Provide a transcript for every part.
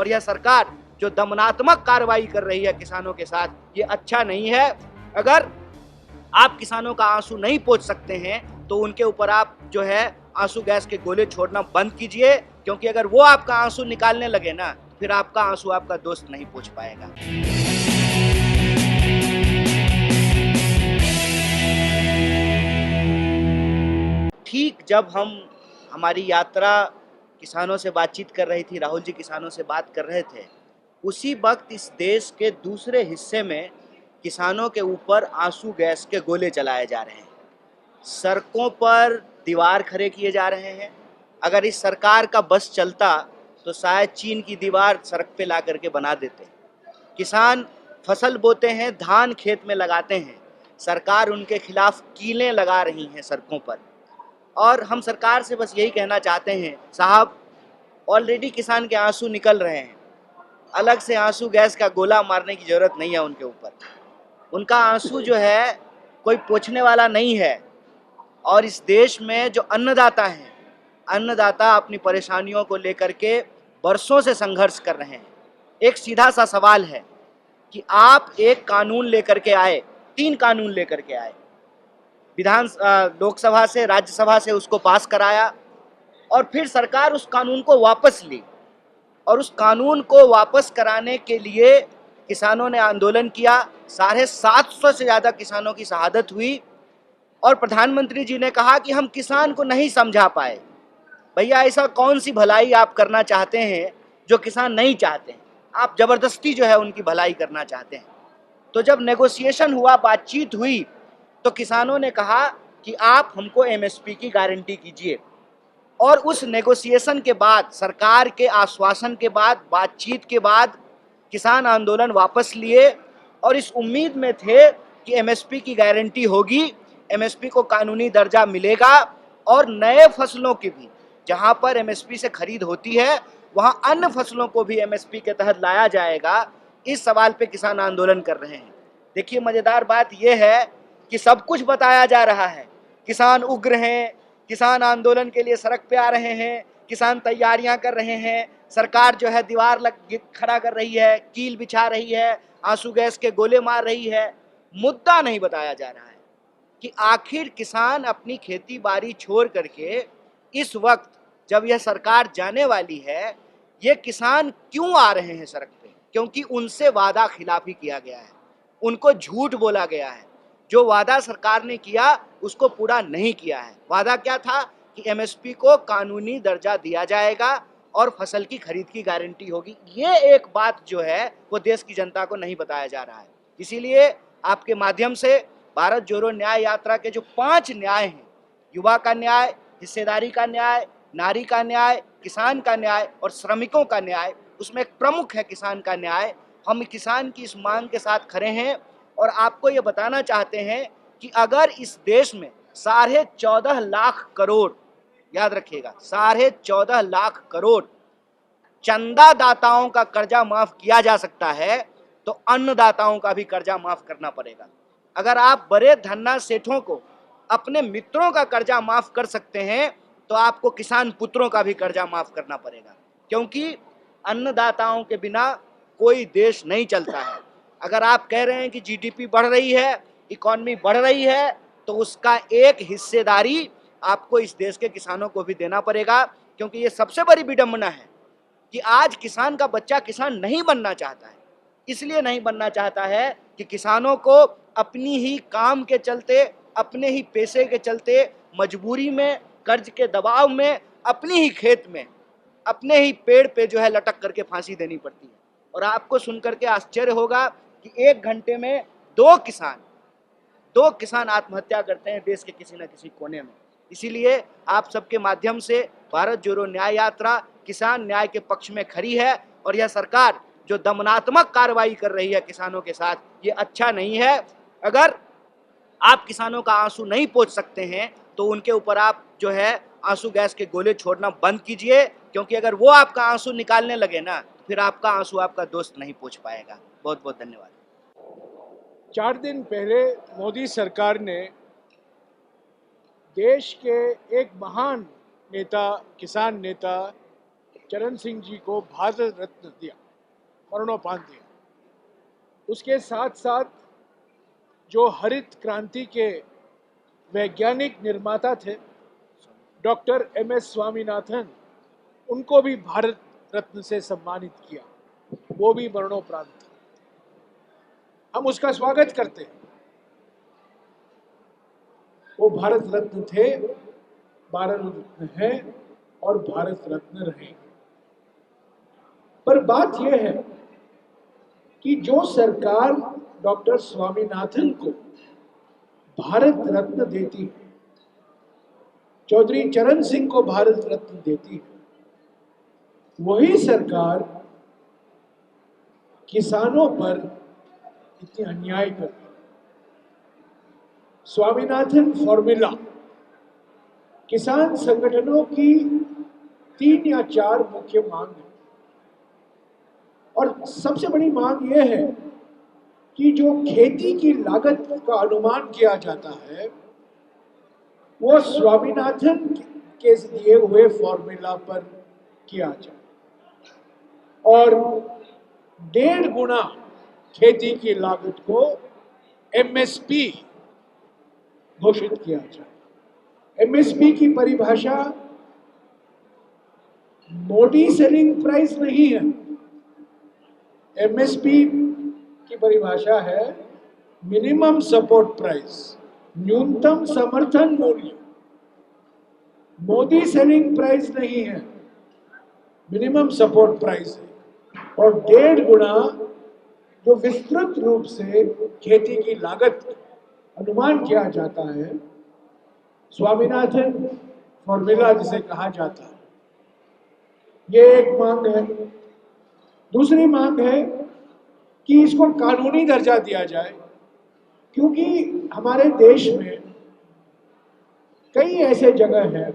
और यह सरकार जो दमनात्मक कार्रवाई कर रही है किसानों के साथ, ये अच्छा नहीं है। अगर आप किसानों का आंसू नहीं पोंछ सकते हैं तो उनके ऊपर आप जो है आंसू गैस के गोले छोड़ना बंद कीजिए, क्योंकि अगर वो आपका आंसू निकालने लगे ना, फिर आपका आंसू आपका दोस्त नहीं पोंछ पाएगा। ठीक जब हमारी यात्रा किसानों से बातचीत कर रही थी, राहुल जी किसानों से बात कर रहे थे, उसी वक्त इस देश के दूसरे हिस्से में किसानों के ऊपर आंसू गैस के गोले चलाए जा रहे हैं। सड़कों पर दीवार खड़े किए जा रहे हैं। अगर इस सरकार का बस चलता तो शायद चीन की दीवार सड़क पे ला करके बना देते। किसान फसल बोते हैं, धान खेत में लगाते हैं, सरकार उनके खिलाफ कीलें लगा रही हैं सड़कों पर। और हम सरकार से बस यही कहना चाहते हैं, साहब ऑलरेडी किसान के आंसू निकल रहे हैं, अलग से आंसू गैस का गोला मारने की ज़रूरत नहीं है उनके ऊपर। उनका आंसू जो है कोई पोंछने वाला नहीं है। और इस देश में जो अन्नदाता हैं, अन्नदाता अपनी परेशानियों को लेकर के बरसों से संघर्ष कर रहे हैं। एक सीधा सा सवाल है कि आप एक कानून लेकर के आए, 3 कानून लेकर के आए, लोकसभा से, राज्यसभा से उसको पास कराया, और फिर सरकार उस कानून को वापस ली। और उस कानून को वापस कराने के लिए किसानों ने आंदोलन किया। 750 से ज़्यादा किसानों की शहादत हुई। और प्रधानमंत्री जी ने कहा कि हम किसान को नहीं समझा पाए। भैया, ऐसा कौन सी भलाई आप करना चाहते हैं जो किसान नहीं चाहते हैं? आप जबरदस्ती जो है उनकी भलाई करना चाहते हैं। तो जब नेगोशिएशन हुआ, बातचीत हुई, तो किसानों ने कहा कि आप हमको एमएसपी की गारंटी कीजिए। और उस नेगोशिएशन के बाद, सरकार के आश्वासन के बाद, बातचीत के बाद, किसान आंदोलन वापस लिए और इस उम्मीद में थे कि एमएसपी की गारंटी होगी, एमएसपी को कानूनी दर्जा मिलेगा और नए फसलों की भी, जहां पर एमएसपी से खरीद होती है, वहां अन्य फसलों को भी एमएसपी के तहत लाया जाएगा। इस सवाल पे किसान आंदोलन कर रहे हैं। देखिए, मजेदार बात यह है कि सब कुछ बताया जा रहा है, किसान उग्र हैं, किसान आंदोलन के लिए सड़क पे आ रहे हैं, किसान तैयारियां कर रहे हैं, सरकार जो है दीवार खड़ा कर रही है, कील बिछा रही है, आंसू गैस के गोले मार रही है। मुद्दा नहीं बताया जा रहा है कि आखिर किसान अपनी खेती बाड़ी छोड़ करके इस वक्त जब यह सरकार जाने वाली है, ये किसान क्यों आ रहे हैं सड़क पे? क्योंकि उनसे वादा खिलाफी किया गया है, उनको झूठ बोला गया है। जो वादा सरकार ने किया उसको पूरा नहीं किया है। वादा क्या था कि एमएसपी को कानूनी दर्जा दिया जाएगा और फसल की खरीद की गारंटी होगी। ये एक बात जो है वो देश की जनता को नहीं बताया जा रहा है। इसीलिए आपके माध्यम से भारत जोड़ो न्याय यात्रा के जो 5 न्याय हैं, युवा का न्याय, हिस्सेदारी का न्याय, नारी का न्याय, किसान का न्याय और श्रमिकों का न्याय, उसमें एक प्रमुख है किसान का न्याय। हम किसान की इस मांग के साथ खड़े हैं और आपको ये बताना चाहते हैं कि अगर इस देश में 14.5 लाख करोड़, याद रखिएगा, 14.5 लाख करोड़ चंदादाताओं का कर्जा माफ किया जा सकता है, तो अन्नदाताओं का भी कर्जा माफ करना पड़ेगा। अगर आप बड़े धन्ना सेठों को अपने मित्रों का कर्जा माफ कर सकते हैं, तो आपको किसान पुत्रों का भी कर्जा माफ करना पड़ेगा, क्योंकि अन्नदाताओं के बिना कोई देश नहीं चलता है। अगर आप कह रहे हैं कि जीडीपी बढ़ रही है, इकॉनमी बढ़ रही है, तो उसका एक हिस्सेदारी आपको इस देश के किसानों को भी देना पड़ेगा, क्योंकि ये सबसे बड़ी विडंबना है कि आज किसान का बच्चा किसान नहीं बनना चाहता है। इसलिए नहीं बनना चाहता है कि किसानों को अपनी ही काम के चलते, अपने ही पैसे के चलते, मजबूरी में, कर्ज के दबाव में, अपनी ही खेत में, अपने ही पेड़ पे जो है लटक करके फांसी देनी पड़ती है। और आपको सुनकर के आश्चर्य होगा कि 1 घंटे में 2 किसान आत्महत्या करते हैं देश के किसी न किसी कोने में। इसीलिए आप सबके माध्यम से भारत जोड़ो न्याय यात्रा किसान न्याय के पक्ष में खड़ी है, और यह सरकार जो दमनात्मक कार्रवाई कर रही है किसानों के साथ, ये अच्छा नहीं है। अगर आप किसानों का आंसू नहीं पोंछ सकते हैं तो उनके ऊपर आप जो है आंसू गैस के गोले छोड़ना बंद कीजिए, क्योंकि अगर वो आपका आंसू निकालने लगे ना, फिर आपका आंसू आपका दोस्त नहीं पोंछ पाएगा। बहुत बहुत धन्यवाद। 4 दिन पहले मोदी सरकार ने देश के एक महान नेता, किसान नेता चरण सिंह जी को भारत रत्न दिया, मरणोपरांत दिया। उसके साथ साथ जो हरित क्रांति के वैज्ञानिक निर्माता थे डॉक्टर MS स्वामीनाथन, उनको भी भारत रत्न से सम्मानित किया, वो भी मरणोपरांत। हम उसका स्वागत करते हैं। वो भारत रत्न थे, भारत रत्न है और भारत रत्न रहेंगे। पर बात यह है कि जो सरकार डॉक्टर स्वामीनाथन को भारत रत्न देती है, चौधरी चरण सिंह को भारत रत्न देती है, वही सरकार किसानों पर इतनी अन्याय करती है। स्वामीनाथन फॉर्मूला किसान संगठनों की 3 या 4 मुख्य मांग है, और सबसे बड़ी मांग यह है कि जो खेती की लागत का अनुमान किया जाता है वो स्वामीनाथन के दिए हुए फॉर्मूला पर किया जाए और 1.5 गुना खेती की लागत को MSP घोषित किया जाए। MSP की परिभाषा मोदी सेलिंग प्राइस नहीं है। MSP की परिभाषा है मिनिमम सपोर्ट प्राइस, न्यूनतम समर्थन मूल्य। मोदी सेलिंग प्राइस नहीं है, मिनिमम सपोर्ट प्राइस है। और 1.5 गुना जो विस्तृत रूप से खेती की लागत अनुमान किया जाता है, स्वामीनाथन फॉर्मूला जिसे कहा जाता है, ये एक मांग है। दूसरी मांग है कि इसको कानूनी दर्जा दिया जाए, क्योंकि हमारे देश में कई ऐसे जगह हैं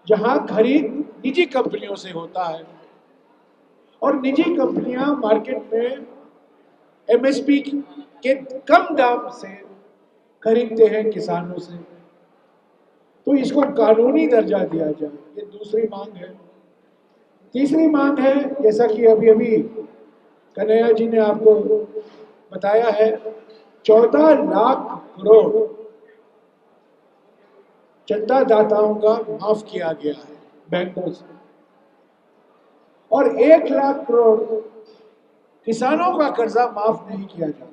जहां खरीद निजी कंपनियों से होता है और निजी कंपनियां मार्केट में MSP के कम दाम से खरीदते हैं किसानों से, तो इसको कानूनी दर्जा दिया जाए, ये दूसरी मांग है। तीसरी मांग है, जैसा कि अभी कन्हैया जी ने आपको बताया है, 14 लाख करोड़ चंदादाताओं का माफ किया गया है बैंकों से और 1 लाख करोड़ किसानों का कर्जा माफ नहीं किया जाता।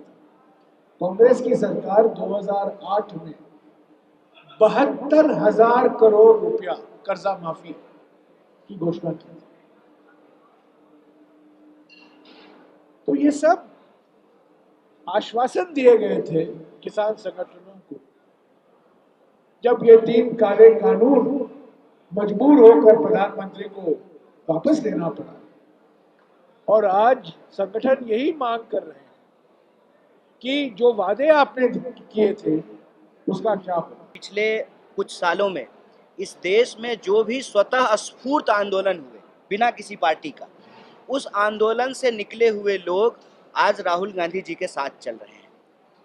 कांग्रेस की सरकार 2008 में 72,000 करोड़ रुपया कर्जा माफी की घोषणा की। तो ये सब आश्वासन दिए गए थे किसान संगठनों को जब ये 3 काले कानून मजबूर होकर प्रधानमंत्री को वापस देना पड़ा। और आज संगठन यही मांग कर रहे हैं कि जो वादे आपने किए थे उसका क्या हो। पिछले कुछ सालों में इस देश में जो भी स्वतः स्फूर्त आंदोलन हुए बिना किसी पार्टी का, उस आंदोलन से निकले हुए लोग आज राहुल गांधी जी के साथ चल रहे हैं।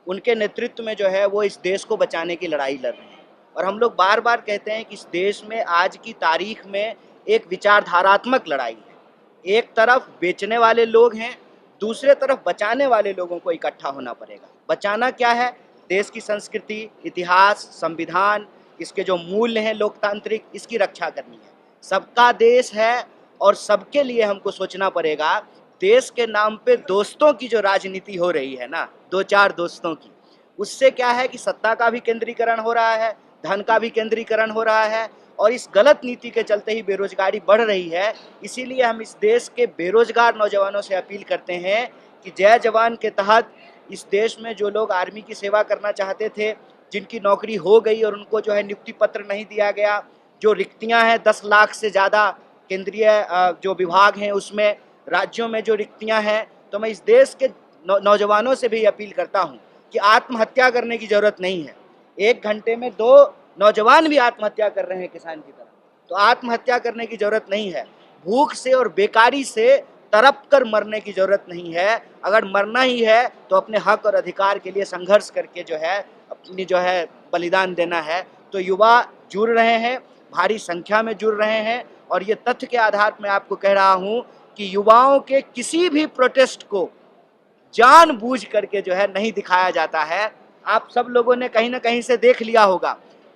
उनके नेतृत्व में जो है वो इस देश को बचाने की लड़ाई लड़ रहे हैं। और हम लोग बार बार कहते हैं कि इस देश में आज की तारीख में एक विचारधारात्मक लड़ाई है। एक तरफ बेचने वाले लोग हैं, दूसरे तरफ बचाने वाले लोगों को इकट्ठा होना पड़ेगा। बचाना क्या है? देश की संस्कृति, इतिहास, संविधान, इसके जो मूल्य हैं लोकतांत्रिक, इसकी रक्षा करनी है। सबका देश है और सबके लिए हमको सोचना पड़ेगा। देश के नाम पे दोस्तों की जो राजनीति हो रही है ना, 2-4 दोस्तों की, उससे क्या है कि सत्ता का भी केंद्रीकरण हो रहा है, धन का भी केंद्रीकरण हो रहा है और इस गलत नीति के चलते ही बेरोजगारी बढ़ रही है। इसीलिए हम इस देश के बेरोजगार नौजवानों से अपील करते हैं कि जय जवान के तहत इस देश में जो लोग आर्मी की सेवा करना चाहते थे, जिनकी नौकरी हो गई और उनको जो है नियुक्ति पत्र नहीं दिया गया, जो रिक्तियां हैं 10 लाख से ज़्यादा केंद्रीय जो विभाग हैं उसमें, राज्यों में जो रिक्तियां हैं, तो मैं इस देश के नौजवानों से भी अपील करता हूं कि आत्महत्या करने की ज़रूरत नहीं है। 1 घंटे में 2 नौजवान भी आत्महत्या कर रहे हैं किसान की तरह, तो आत्महत्या करने की ज़रूरत नहीं है। भूख से और बेकारी से तड़प कर मरने की ज़रूरत नहीं है। अगर मरना ही है तो अपने हक और अधिकार के लिए संघर्ष करके जो है अपनी जो है बलिदान देना है। तो युवा जुड़ रहे हैं, भारी संख्या में जुड़ रहे हैं और ये तथ्य के आधार पर मैं आपको कह रहा हूं कि युवाओं के किसी भी प्रोटेस्ट को जानबूझ करके जो है नहीं दिखाया जाता है। आप सब लोगों ने कहीं ना कहीं से देख लिया होगा,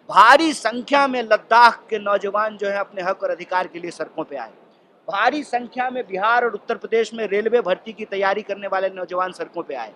भारी संख्या में लद्दाख के नौजवान जो है अपने हक और अधिकार के लिए सड़कों पे आए। भारी संख्या में बिहार और उत्तर प्रदेश में रेलवे भर्ती की तैयारी करने वाले नौजवान सड़कों पे आए।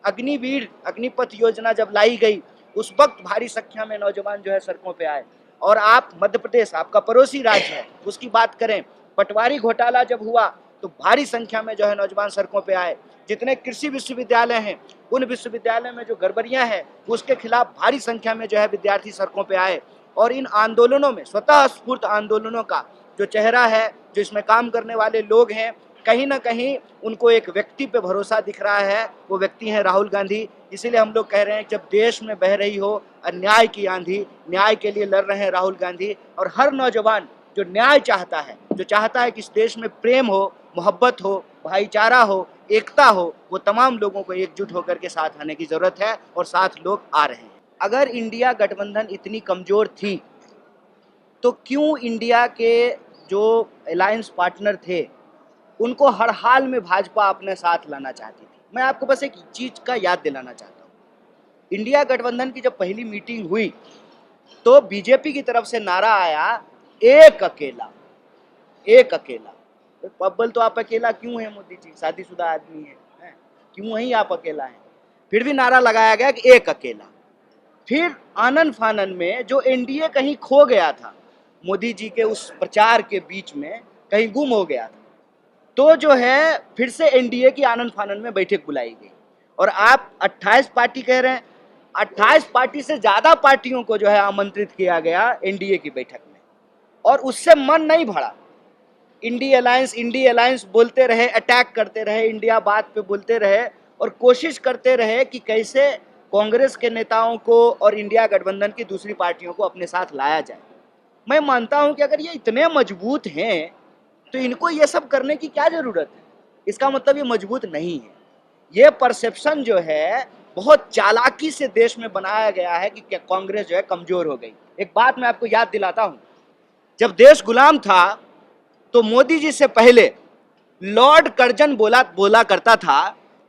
अग्निवीर अग्निपथ योजना जब लाई गई उस वक्त भारी संख्या में नौजवान जो है सड़कों पे आए। और आप मध्य प्रदेश, आपका पड़ोसी राज्य है, उसकी बात करें, पटवारी घोटाला जब हुआ तो भारी संख्या में जो है नौजवान सड़कों पे आए। जितने कृषि विश्वविद्यालय हैं उन विश्वविद्यालय में जो गड़बड़ियां हैं उसके खिलाफ भारी संख्या में जो है विद्यार्थी सड़कों पे आए। और इन आंदोलनों में, स्वतः स्फूर्त आंदोलनों का जो चेहरा है, जो इसमें काम करने वाले लोग हैं, कहीं ना कहीं उनको एक व्यक्ति पे भरोसा दिख रहा है, वो व्यक्ति है राहुल गांधी। इसीलिए हम लोग कह रहे हैं जब देश में बह रही हो अन्याय की आंधी, न्याय के लिए लड़ रहे हैं राहुल गांधी। और हर नौजवान जो न्याय चाहता है, जो चाहता है कि इस देश में प्रेम हो, मोहब्बत हो, भाईचारा हो, एकता हो, वो तमाम लोगों को एकजुट होकर के साथ आने की जरूरत है और साथ लोग आ रहे हैं। अगर इंडिया गठबंधन इतनी कमजोर थी तो क्यों इंडिया के जो अलायंस पार्टनर थे उनको हर हाल में भाजपा अपने साथ लाना चाहती थी? मैं आपको बस एक चीज का याद दिलाना चाहता हूँ। इंडिया गठबंधन की जब पहली मीटिंग हुई तो बीजेपी की तरफ से नारा आया, एक अकेला, एक अकेला। अव्वल तो आप अकेला क्यों है मोदी जी, शादीशुदा आदमी है, क्यों ही आप अकेला हैं? फिर भी नारा लगाया गया कि एक अकेला। फिर आनन फानन में जो एनडीए कहीं खो गया था, मोदी जी के उस प्रचार के बीच में कहीं गुम हो गया था, तो जो है फिर से एनडीए की आनन फानन में बैठक बुलाई गई। और आप 28 पार्टी कह रहे हैं, 28 पार्टी से ज्यादा पार्टियों को जो है आमंत्रित किया गया एनडीए की बैठक में, और उससे मन नहीं भरा। इंडिया अलायंस बोलते रहे, अटैक करते रहे, इंडिया बात पे बोलते रहे और कोशिश करते रहे कि कैसे कांग्रेस के नेताओं को और इंडिया गठबंधन की दूसरी पार्टियों को अपने साथ लाया जाए। मैं मानता हूं कि अगर ये इतने मजबूत हैं तो इनको ये सब करने की क्या जरूरत है? इसका मतलब ये मजबूत नहीं है। ये परसेप्शन जो है बहुत चालाकी से देश में बनाया गया है कि कांग्रेस जो है कमजोर हो गई। एक बात मैं आपको याद दिलाता हूं, जब देश गुलाम था तो मोदी जी से पहले लॉर्ड कर्जन बोला करता था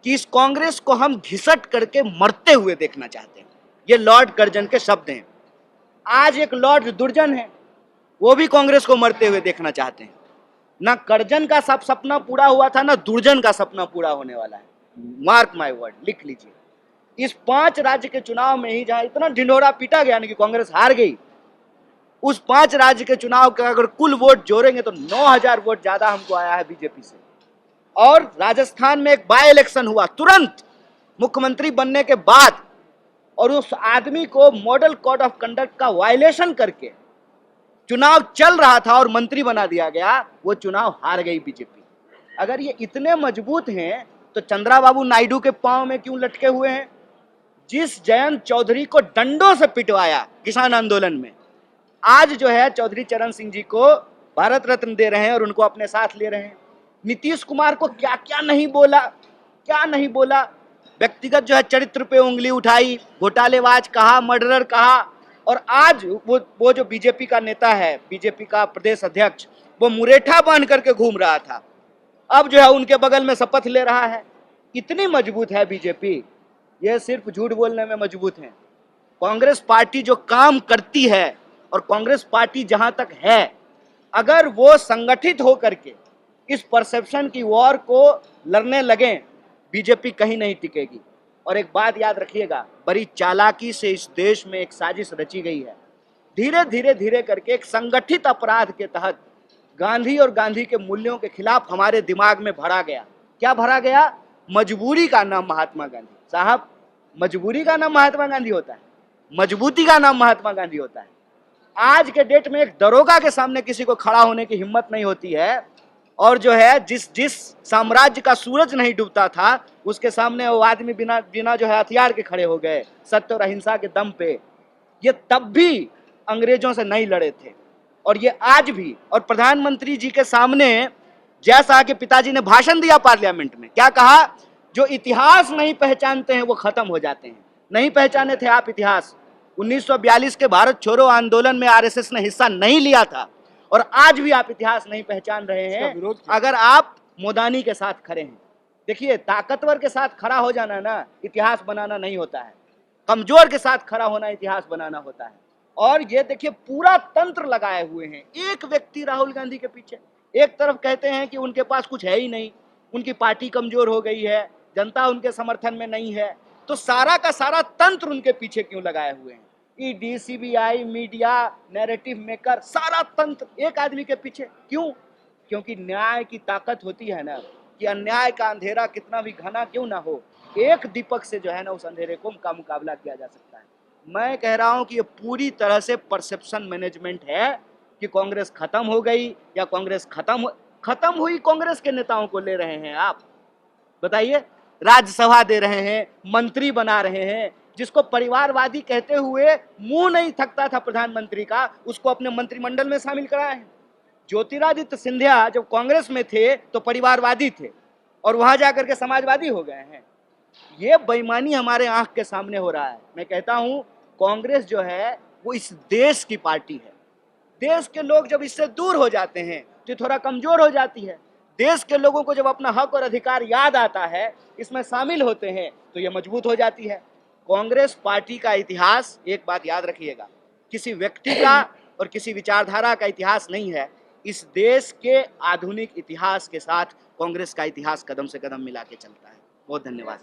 कि इस कांग्रेस को हम घिसट करके मरते हुए देखना चाहते हैं। ये लॉर्ड कर्जन के शब्द हैं। आज एक लॉर्ड दुर्जन है, वो भी कांग्रेस को मरते हुए देखना चाहते हैं। ना कर्जन का सब सपना पूरा हुआ था, ना दुर्जन का सपना पूरा होने वाला है। मार्क माय वर्ड, लिख लीजिए। इस 5 राज्य के चुनाव में ही जहां इतना ढिंढोरा पीटा गया कि कांग्रेस हार गई, उस 5 राज्य के चुनाव का अगर कुल वोट जोड़ेंगे तो 9000 वोट ज्यादा हमको आया है बीजेपी से। और राजस्थान में एक बाय इलेक्शन हुआ तुरंत मुख्यमंत्री बनने के बाद, और उस आदमी को मॉडल कोड ऑफ कंडक्ट का वायलेशन करके चुनाव चल रहा था और मंत्री बना दिया गया, वो चुनाव हार गई बीजेपी। अगर ये इतने मजबूत हैं तो चंद्राबाबू नायडू के पांव में क्यों लटके हुए हैं? जिस जयंत चौधरी को डंडों से पिटवाया किसान आंदोलन में, आज जो है चौधरी चरण सिंह जी को भारत रत्न दे रहे हैं और उनको अपने साथ ले रहे हैं। नीतीश कुमार को क्या क्या नहीं बोला, क्या नहीं बोला। व्यक्तिगत जो है चरित्र पे उंगली उठाई, घोटालेबाज कहा, मर्डरर कहा। और आज वो जो बीजेपी का नेता है, बीजेपी का प्रदेश अध्यक्ष, वो मुरेठा बांध करके घूम रहा था, अब जो है उनके बगल में शपथ ले रहा है। इतनी मजबूत है बीजेपी, ये सिर्फ झूठ बोलने में मजबूत है। कांग्रेस पार्टी जो काम करती है और कांग्रेस पार्टी जहां तक है, अगर वो संगठित होकर के इस परसेप्शन की वॉर को लड़ने लगे, बीजेपी कहीं नहीं टिकेगी। और एक बात याद रखिएगा, बड़ी चालाकी से इस देश में एक साजिश रची गई है। धीरे धीरे करके एक संगठित अपराध के तहत गांधी और गांधी के मूल्यों के खिलाफ हमारे दिमाग में भरा गया। क्या भरा गया? मजबूरी का नाम महात्मा गांधी। साहब, मजबूरी का नाम महात्मा गांधी होता है, मजबूती का नाम महात्मा गांधी होता है। आज के डेट में एक दरोगा के सामने किसी को खड़ा होने की हिम्मत नहीं होती है, और जो है जिस साम्राज्य का सूरज नहीं डूबता था उसके सामने वो आदमी बिना जो है हथियार के खड़े हो गए, सत्य और अहिंसा के दम पे। ये तब भी अंग्रेजों से नहीं लड़े थे और ये आज भी। और प्रधानमंत्री जी के सामने जयशाह के पिताजी ने भाषण दिया पार्लियामेंट में, क्या कहा? जो इतिहास नहीं पहचानते हैं वो खत्म हो जाते हैं। नहीं पहचाने थे आप इतिहास। 1942 के भारत छोड़ो आंदोलन में आरएसएस ने हिस्सा नहीं लिया था और आज भी आप इतिहास नहीं पहचान रहे हैं अगर आप मोदानी के साथ खड़े हैं। देखिए, ताकतवर के साथ खड़ा हो जाना ना इतिहास बनाना नहीं होता है, कमजोर के साथ खड़ा होना इतिहास बनाना होता है। और ये देखिए, पूरा तंत्र लगाए हुए हैं एक व्यक्ति राहुल गांधी के पीछे। एक तरफ कहते हैं कि उनके पास कुछ है ही नहीं, उनकी पार्टी कमजोर हो गई है, जनता उनके समर्थन में नहीं है, तो सारा का सारा तंत्र उनके पीछे क्यों लगाए हुए हैं? ED, CBI, media, narrative maker, सारा तंत्र एक आदमी के पीछे क्यों? क्योंकि न्याय की ताकत होती है ना, कि अन्याय का अंधेरा कितना भी घना क्यों ना हो, एक दीपक से जो है ना उस अंधेरे का मुकाबला किया जा सकता है। मैं कह रहा हूं कि ये पूरी तरह से परसेप्शन मैनेजमेंट है कि कांग्रेस खत्म हो गई या कांग्रेस खत्म हुई। कांग्रेस के नेताओं को ले रहे हैं आप, बताइए, राज्यसभा दे रहे हैं, मंत्री बना रहे हैं। जिसको परिवारवादी कहते हुए मुंह नहीं थकता था प्रधानमंत्री का, उसको अपने मंत्रिमंडल में शामिल कराया है। ज्योतिरादित्य सिंधिया जब कांग्रेस में थे तो परिवारवादी थे और वहां जाकर के समाजवादी हो गए हैं। ये बेईमानी हमारे आंख के सामने हो रहा है। मैं कहता हूं, कांग्रेस जो है वो इस देश की पार्टी है। देश के लोग जब इससे दूर हो जाते हैं तो थोड़ा कमजोर हो जाती है। देश के लोगों को जब अपना हक और अधिकार याद आता है, इसमें शामिल होते हैं, तो ये मजबूत हो जाती है। कांग्रेस पार्टी का इतिहास, एक बात याद रखिएगा, किसी व्यक्ति का और किसी विचारधारा का इतिहास नहीं है। इस देश के आधुनिक इतिहास के साथ कांग्रेस का इतिहास कदम से कदम मिला के चलता है। बहुत धन्यवाद।